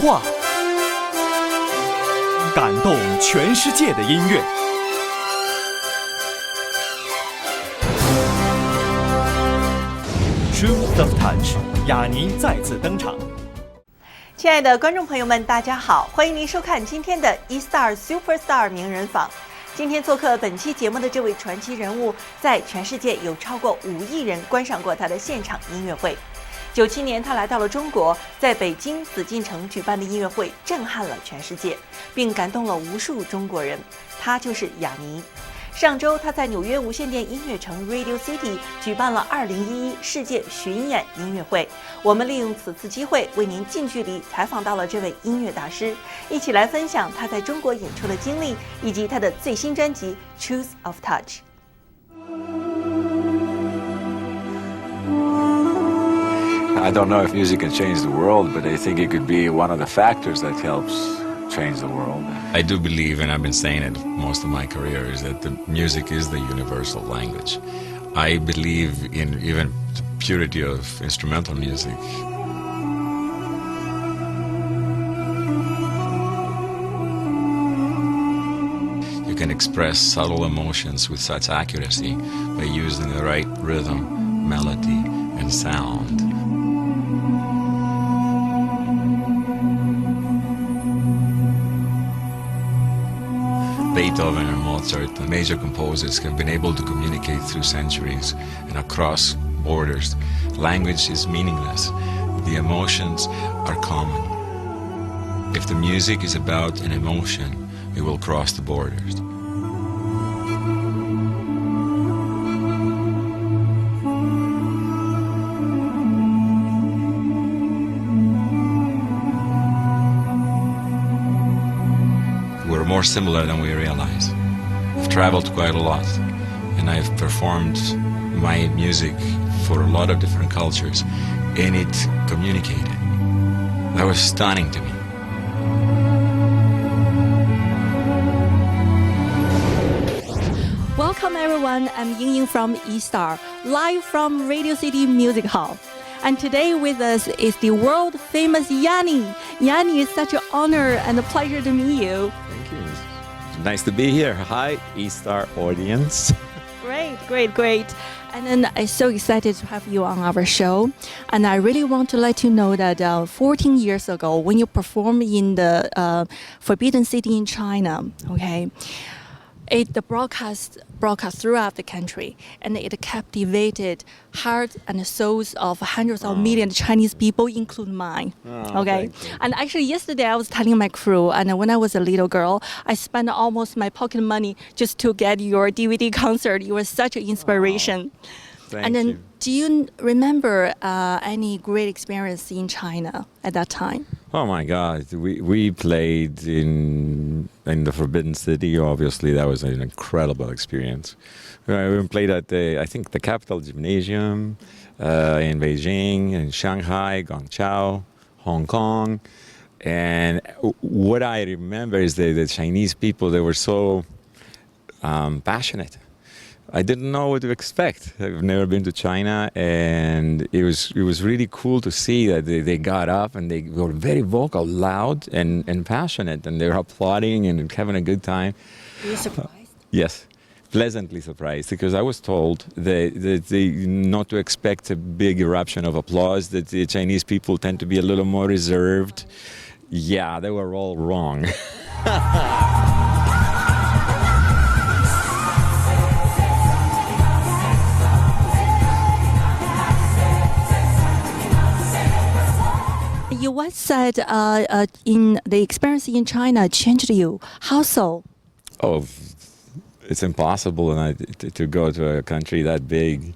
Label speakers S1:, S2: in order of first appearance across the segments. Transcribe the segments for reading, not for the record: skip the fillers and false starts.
S1: 话，感动全世界的音乐。Truth of Touch， 雅尼再次登场。
S2: 亲爱的观众朋友们，大家好，欢迎您收看今天的 E-Star Superstar 名人坊。今天做客本期节目的这位传奇人物，在全世界有超过5亿人观赏过他的现场音乐会。97年，他来到了中国，在北京紫禁城举办的音乐会震撼了全世界，并感动了无数中国人。他就是雅尼。上周，他在纽约无线电音乐城 Radio City 举办了2011世界巡演音乐会。我们利用此次机会，为您近距离采访到了这位音乐大师，一起来分享他在中国演出的经历，以及他的最新专辑《Truth of Touch》。I
S3: don't know if music can change the world, but I think it could be one of the factors that helps change the world.
S4: I do believe, and I've been saying it most of my career, is that the music is the universal language. I believe in even the purity of instrumental music. You can express subtle emotions with such accuracy by using the right rhythm, melody, and sound. Beethoven and Mozart, the major composers, have been able to communicate through centuries and across borders. Language is meaningless. The emotions are common. If the music is about an emotion, it will cross the borders. More similar than we realize. I've traveled quite a lot, and I've performed my music for a lot of different cultures, and it communicated. That was stunning to me.
S2: Welcome everyone, I'm Ying from E-Star, live from Radio City Music Hall. And today with us is the world famous雅尼.雅尼, it's such an honor and a pleasure to meet you.
S5: Nice to be here. Hi, E-Star audience.
S2: Great. And then I'm so excited to have you on our show. And I really want to let you know that 14 years ago, when you performed in the Forbidden City in China, okay, the broadcast throughout the country, and it captivated hearts and souls of hundreds of millions of Chinese people, including mine. Okay, and actually yesterday I was telling my crew, and when I was a little girl, I spent almost my pocket money just to get your DVD concert. You were such an inspiration.
S5: Thank you.
S2: Do you remember any great experience in China at that time?
S5: Oh my God, we played in the Forbidden City. Obviously, that was an incredible experience. We played at I think the Capital Gymnasium in Beijing, in Shanghai, Guangzhou, Hong Kong. And what I remember is the Chinese people, they were so passionate. I didn't know what to expect. I've never been to China, and it was really cool to see that they got up and they were very vocal, loud, and passionate, and they were applauding and having a good time.
S2: Were you surprised?
S5: Yes, pleasantly surprised, because I was told that not to expect a big eruption of applause, that the Chinese people tend to be a little more reserved. Yeah, they were all wrong.
S2: You once said in the experience in China changed you. How so?
S5: Oh, it's impossible to go to a country that big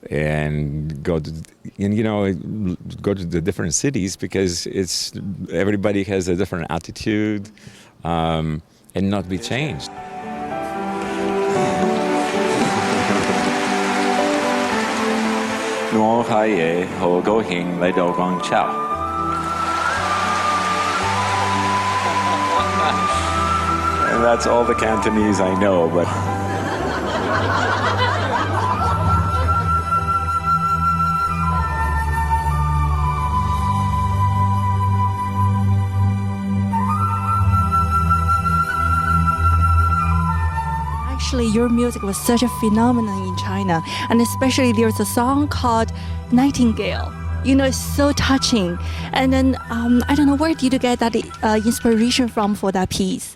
S5: and go to the different cities, because everybody has a different attitude and not be changed.
S3: And that's all the Cantonese I know, but
S6: especially your music was such a phenomenon in China, and especially there's a song called Nightingale. You know, it's so touching. And then I don't know, where did you get that inspiration from for that piece?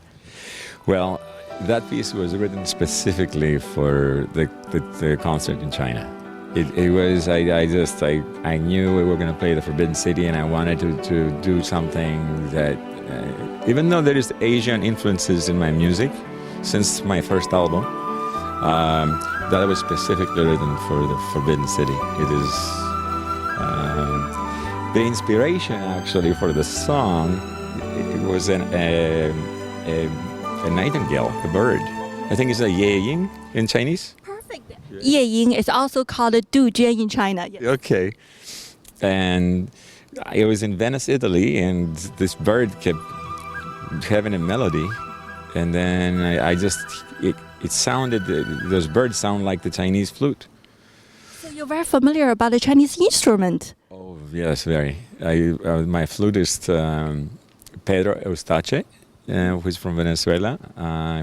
S5: Well, that piece was written specifically for the concert in China. It was, I knew we were going to play the Forbidden City, and I wanted to do something that, even though there is Asian influences in my music since my first album, that was specifically written for the Forbidden City. It is the inspiration actually for the song. It was a nightingale, a bird. I think it's a yeying in Chinese.
S6: Perfect. Yeying is also called Du Jian in China. Yes.
S5: Okay. And I was in Venice, Italy, and this bird kept having a melody. And then it sounded, those birds sound like the Chinese flute.
S6: So you're very familiar about the Chinese instrument.
S5: Oh, yes, very. My flutist, Pedro Eustache, who's from Venezuela,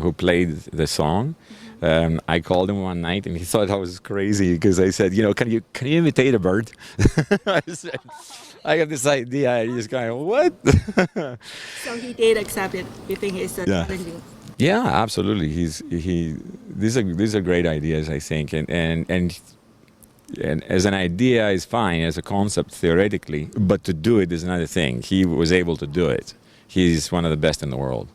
S5: who played the song. I called him one night, and he thought I was crazy because I said, can you imitate a bird? I said, I have this idea. And he's going, what?
S6: So he did accept it. You think it's challenging?
S5: Yeah, absolutely. These are great ideas, I think, and as an idea is fine, as a concept theoretically, but to do it is another thing. He was able to do it. He's one of the best in the world.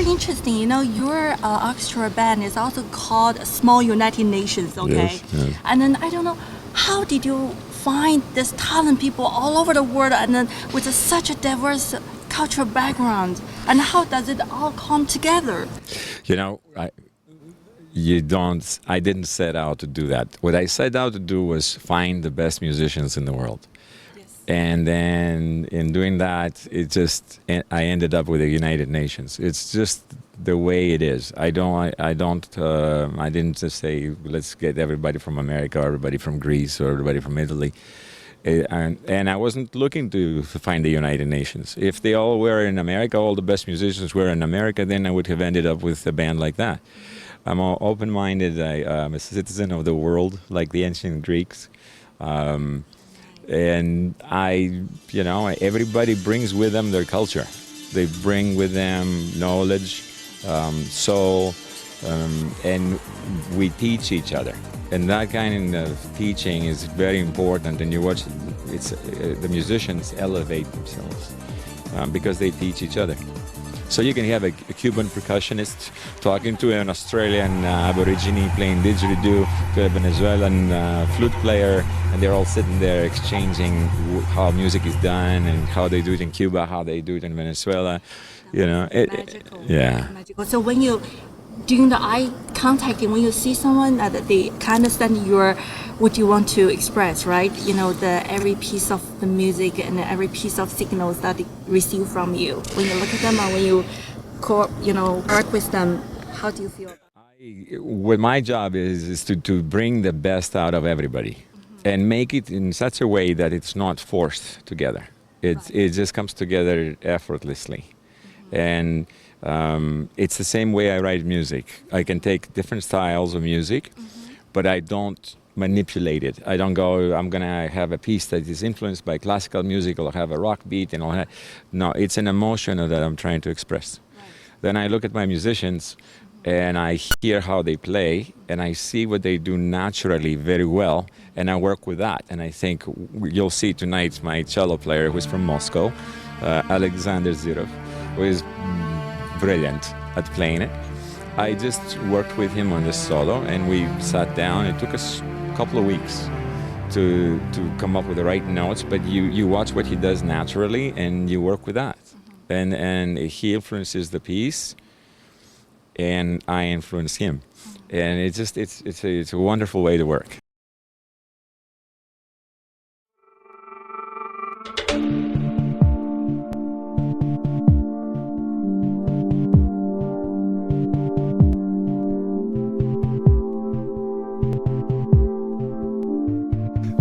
S6: Interesting. Your orchestra band is also called Small United Nations, okay?
S5: Yes.
S6: And then I don't know, how did you find this talent people all over the world and then with such a diverse cultural background? And how does it all come together?
S5: I didn't set out to do that. What I set out to do was find the best musicians in the world. And then in doing that, I ended up with the United Nations. It's just the way it is. I didn't just say, let's get everybody from America, or everybody from Greece, or everybody from Italy. And I wasn't looking to find the United Nations. If they all were in America, all the best musicians were in America, then I would have ended up with a band like that. I'm open-minded. I'm a citizen of the world, like the ancient Greeks. And everybody brings with them their culture. They bring with them knowledge, soul, and we teach each other. And that kind of teaching is very important. And you watch, the musicians elevate themselves because they teach each other. So you can have a Cuban percussionist talking to an Australian Aborigine playing didgeridoo, to a Venezuelan flute player, and they're all sitting there exchanging how music is done and how they do it in Cuba, how they do it in Venezuela.
S6: Magical.
S5: Yeah.
S6: Magical. So when during the eye contact, when you see someone, they understand what you want to express, right? Every piece of the music and every piece of signals that they receive from you. When you look at them and when you work with them, how do you feel?
S5: What my job is to bring the best out of everybody, and make it in such a way that it's not forced together. It just comes together effortlessly. And it's the same way I write music. I can take different styles of music, but I don't manipulate it. I don't go, I'm going to have a piece that is influenced by classical music, or have a rock beat, and all that. No, it's an emotion that I'm trying to express. Right. Then I look at my musicians, and I hear how they play, and I see what they do naturally very well, and I work with that. And I think you'll see tonight my cello player, who's from Moscow, Alexander Zirov, who is brilliant at playing it. I just worked with him on this solo, and we sat down. It took us a couple of weeks to come up with the right notes, but you watch what he does naturally, and you work with that. And he influences the piece, and I influence him. And it's a wonderful way to work.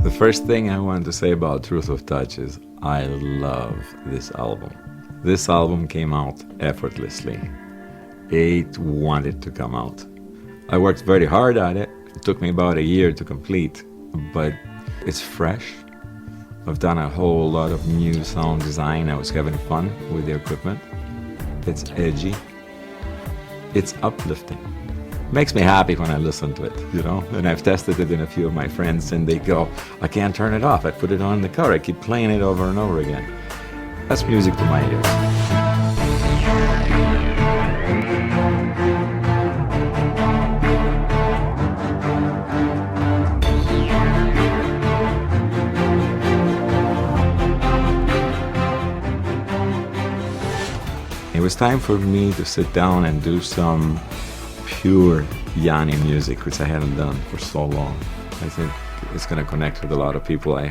S5: The first thing I want to say about Truth of Touch is I love this album. This album came out effortlessly. It wanted to come out. I worked very hard at it. It took me about a year to complete, but it's fresh. I've done a whole lot of new sound design. I was having fun with the equipment. It's edgy. It's uplifting. Makes me happy when I listen to it, you know? And I've tested it in a few of my friends and they go, I can't turn it off. I put it on in the car. I keep playing it over and over again. That's music to my ears. It was time for me to sit down and do some pure Yanni music, which I hadn't done for so long. I think it's going to connect with a lot of people. I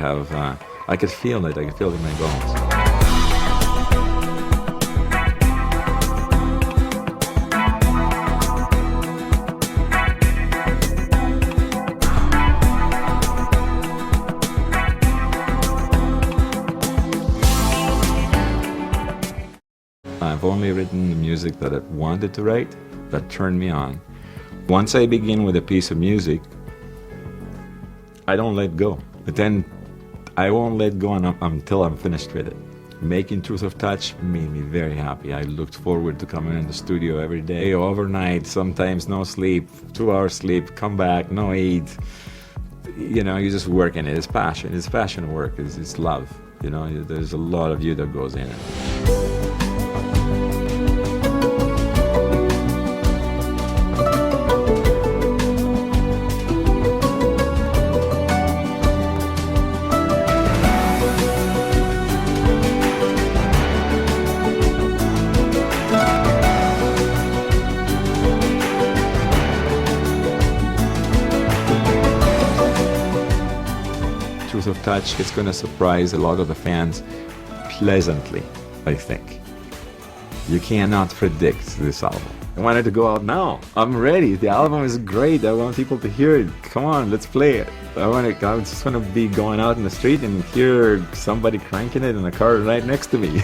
S5: could feel it. I could feel it in my bones. I've only written the music that I wanted to write, that turned me on. Once I begin with a piece of music, I don't let go. But then I won't let go until I'm finished with it. Making Truth of Touch made me very happy. I looked forward to coming in the studio every day, overnight, sometimes no sleep, 2 hours sleep, come back, no eat. You know, you're just working it. It's passion. It's passion work. It's love. You know, there's a lot of you that goes in it. Truth of Touch is going to surprise a lot of the fans pleasantly, I think. You cannot predict this album. I want it to go out now. I'm ready. The album is great. I want people to hear it. Come on, let's play it. I just want to be going out in the street and hear somebody cranking it in the car right next to me.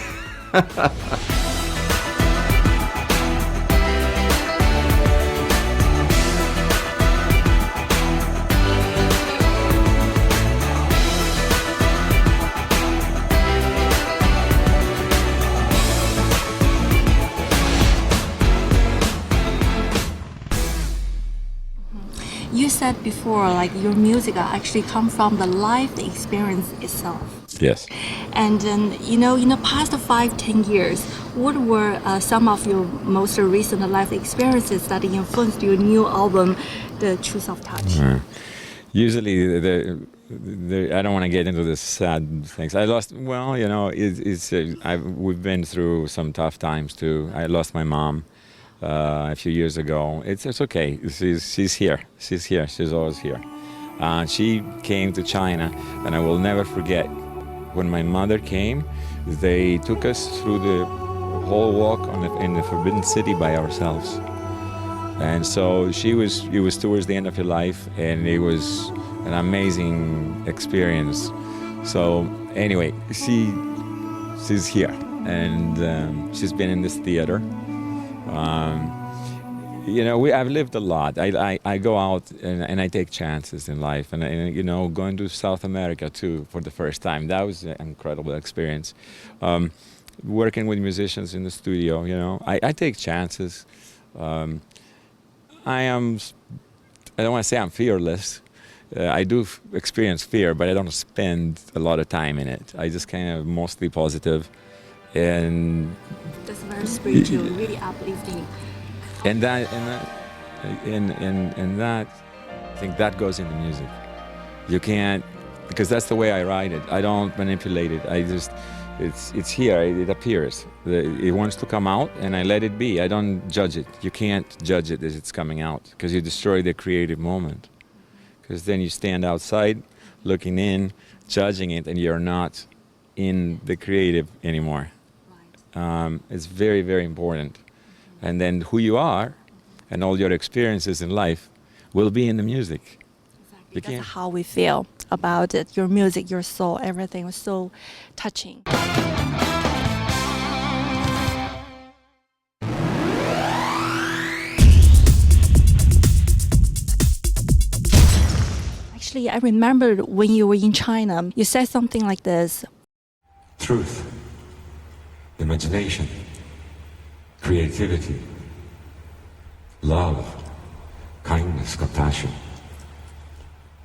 S6: You said before, like your music actually come from the life experience itself.
S5: Yes.
S6: And then, you know, in the past 5-10 years, what were some of your most recent life experiences that influenced your new album, The Truth of Touch?
S5: Usually, I don't want to get into the sad things. I lost. Well, you know, we've been through some tough times too. I lost my mom a few years ago. It's okay. She's here. She's here. She's always here. She came to China, and I will never forget when my mother came. They took us through the whole walk in the Forbidden City by ourselves. And so it was towards the end of her life, and it was an amazing experience. So anyway, she's here, and she's been in this theater. You know, I've lived a lot. I go out and I take chances in life, and you know, going to South America too for the first time, that was an incredible experience. Working with musicians in the studio, you know, I take chances. I don't want to say I'm fearless. I do experience fear, but I don't spend a lot of time in it. I just kind of mostly positive, and
S6: That's very spiritual, really uplifting.
S5: and that, I think that goes into music. You can't, because that's the way I write it. I don't manipulate it. It's here. It appears. It wants to come out, and I let it be. I don't judge it. You can't judge it as it's coming out, because you destroy the creative moment. Because then you stand outside, looking in, judging it, and you're not in the creative anymore. It's very, very important. And then who you are, and all your experiences in life, will be in the music.
S2: Exactly. That's how we feel.
S6: about it. Your music, your soul, everything was so touching. Actually, I remember when you were in China, you said something like this.
S4: Truth, imagination, creativity, love, kindness, compassion.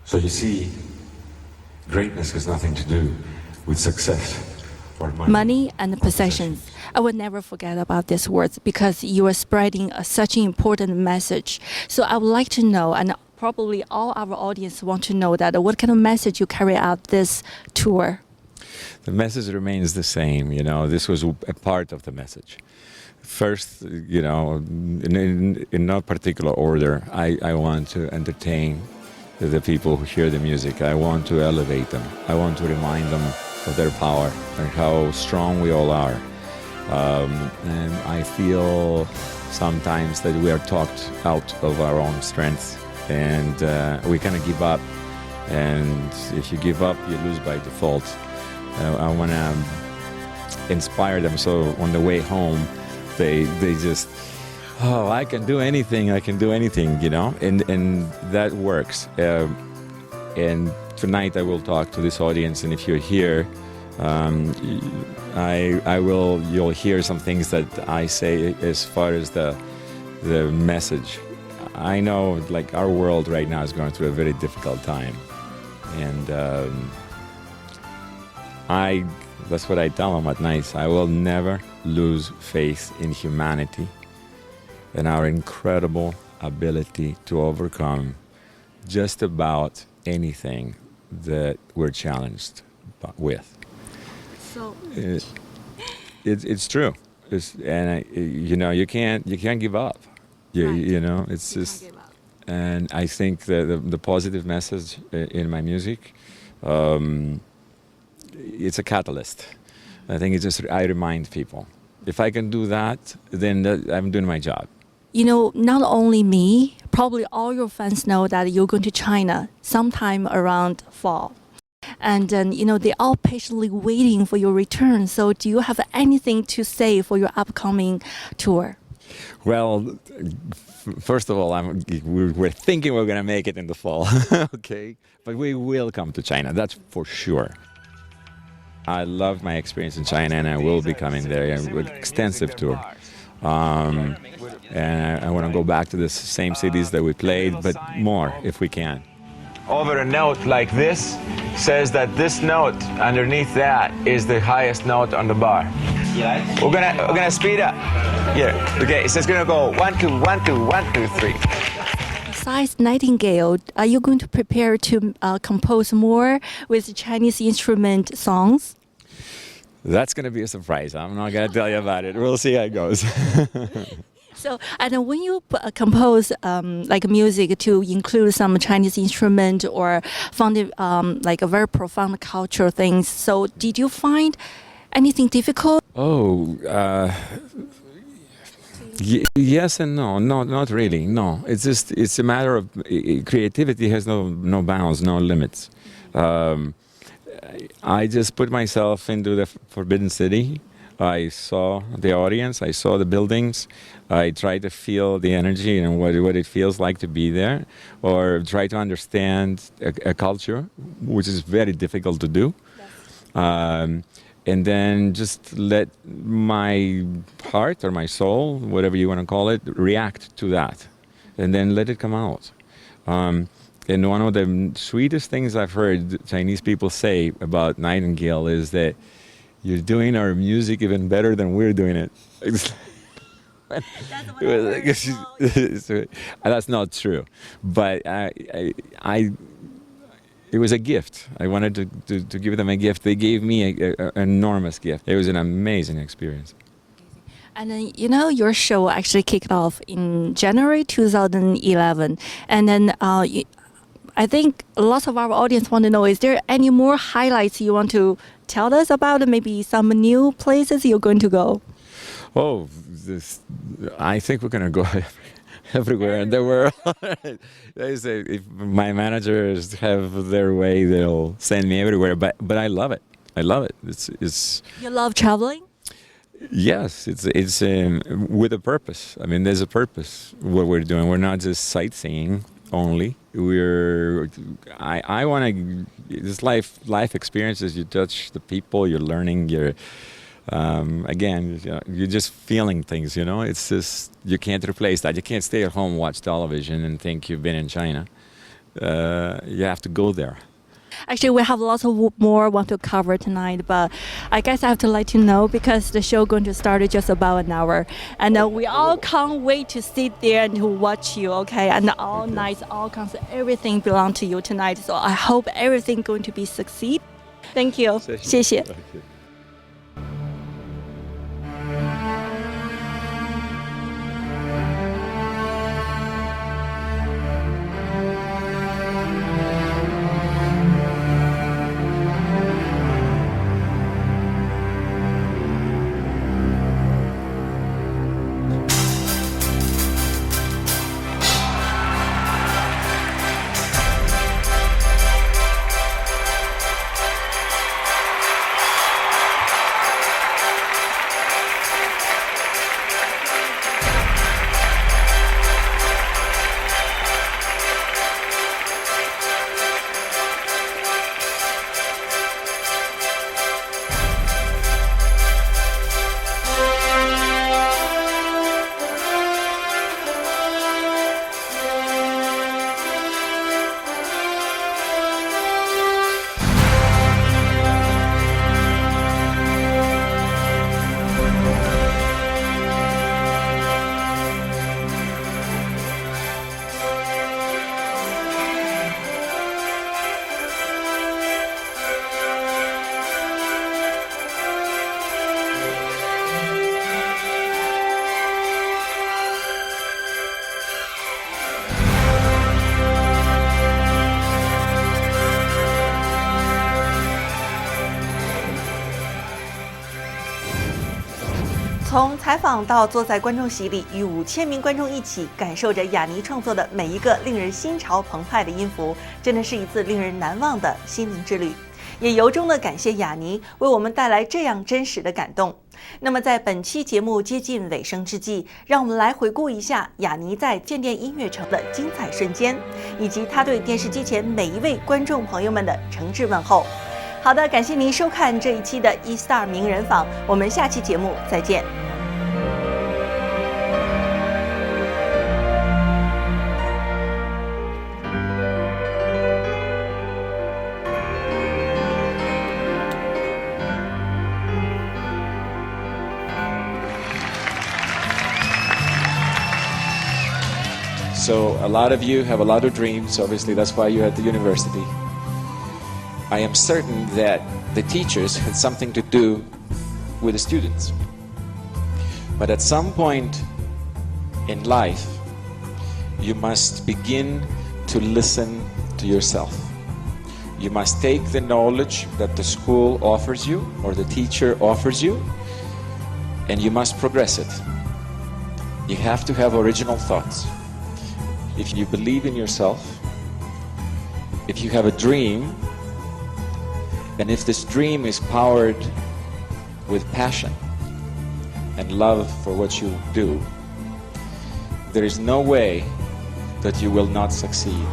S4: So you see, greatness has nothing to do with success or
S6: Money and possessions. I will never forget about these words because you are spreading such an important message. So I would like to know, and probably all our audience want to know, that what kind of message you carry out this tour.
S5: The message remains the same. This was a part of the message. First, in no particular order, I want to entertain the people who hear the music. I want to elevate them. I want to remind them of their power and how strong we all are. And I feel sometimes that we are talked out of our own strength, and we kind of give up. And if you give up, you lose by default. I want to inspire them so on the way home, they just, I can do anything, and that works. And tonight I will talk to this audience, and if you're here, you'll hear some things that I say as far as the message. I know, like, our world right now is going through a very difficult time, and that's what I tell them at night. I will never lose faith in humanity and our incredible ability to overcome just about anything that we're challenged with.
S6: So
S5: It's true. You can't give up. It's just. And I think that the positive message in my music, it's a catalyst. I think it's just, I remind people. If I can do that, then I'm doing my job.
S6: Not only me, probably all your fans know that you're going to China sometime around fall. And then, they all patiently waiting for your return. So do you have anything to say for your upcoming tour?
S5: Well, first of all, we're thinking we're going to make it in the fall, okay? But we will come to China, that's for sure. I love my experience in China, and I will be coming there. An extensive tour. And I want to go back to the same cities that we played, but more if we can.
S3: Over a note like this says that this note underneath that is the highest note on the bar. We're gonna speed up. Here. Okay, so it's gonna go 1 2 1 2 1 2 3.
S6: Besides Nightingale, are you going to prepare to compose more with Chinese instrument songs?
S5: That's going to be a surprise. I'm not going to tell you about it. We'll see how it goes.
S6: So, and when you compose like music to include some Chinese instrument or found it like a very profound cultural things, so did you find anything difficult?
S5: Yes and no. No, not really. No, it's a matter of creativity has no bounds, no limits. I just put myself into the Forbidden City. I saw the audience, I saw the buildings, I tried to feel the energy and what it feels like to be there, or try to understand a culture, which is very difficult to do. And then just let my heart or my soul, whatever you want to call it, react to that, and then let it come out. And one of the sweetest things I've heard Chinese people say about Nightingale is that you're doing our music even better than we're doing it. That's not true, but it was a gift. I wanted to give them a gift. They gave me an enormous gift. It was an amazing experience.
S6: And then, your show actually kicked off in January 2011. And then I think lots of our audience want to know, is there any more highlights you want to tell us about? Maybe some new places you're going to go?
S5: I think we're going to go everywhere in the world. They say if my managers have their way, they'll send me everywhere. But I love it. I love it. It's
S6: You love traveling?
S5: yes. It's with a purpose. I mean, there's a purpose what we're doing. We're not just sightseeing only. I want to. This life experiences. You touch the people. You're learning. Again, you're just feeling things, It's just, you can't replace that. You can't stay at home, watch television, and think you've been in China. You have to go there.
S6: Actually, we have lots of more want to cover tonight, but I guess I have to let you know because the show going to start in just about an hour. And we all can't wait to sit there and to watch you, okay? And all nights, all kinds of everything belong to you tonight. So I hope everything going to be succeed. Thank you. 谢谢。
S2: 从采访到坐在观众席里，与5000名观众一起感受着雅尼创作的每一个令人心潮澎湃的音符，真的是一次令人难忘的心灵之旅。也由衷的感谢雅尼为我们带来这样真实的感动。那么在本期节目接近尾声之际，让我们来回顾一下雅尼在建店音乐城的精彩瞬间，以及他对电视机前每一位观众朋友们的诚挚问候。好的，感谢您收看这一期的 E-Star 名人坊，我们下期节目再见。
S7: So a lot of you have a lot of dreams. Obviously, that's why you're at the university. I am certain that the teachers had something to do with the students. But at some point in life, you must begin to listen to yourself. You must take the knowledge that the school offers you or the teacher offers you, and you must progress it. You have to have original thoughts. If you believe in yourself, if you have a dream, and if this dream is powered with passion and love for what you do, there is no way that you will not succeed.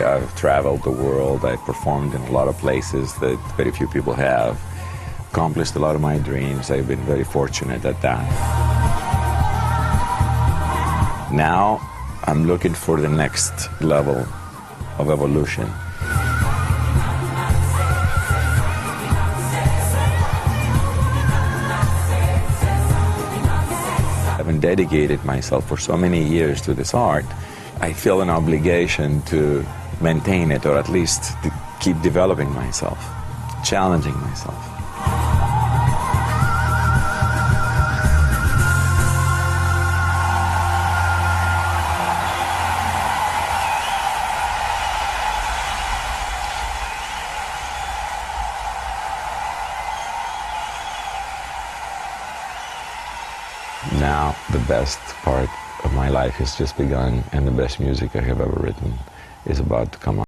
S5: I've traveled the world. I've performed in a lot of places that very few people have. Accomplished a lot of my dreams. I've been very fortunate at that. Now I'm looking for the next level of evolution. I've dedicated myself for so many years to this art. I feel an obligation to maintain it, or at least to keep developing myself, challenging myself. Now, the best part of my life has just begun, and the best music I have ever written is about to come out.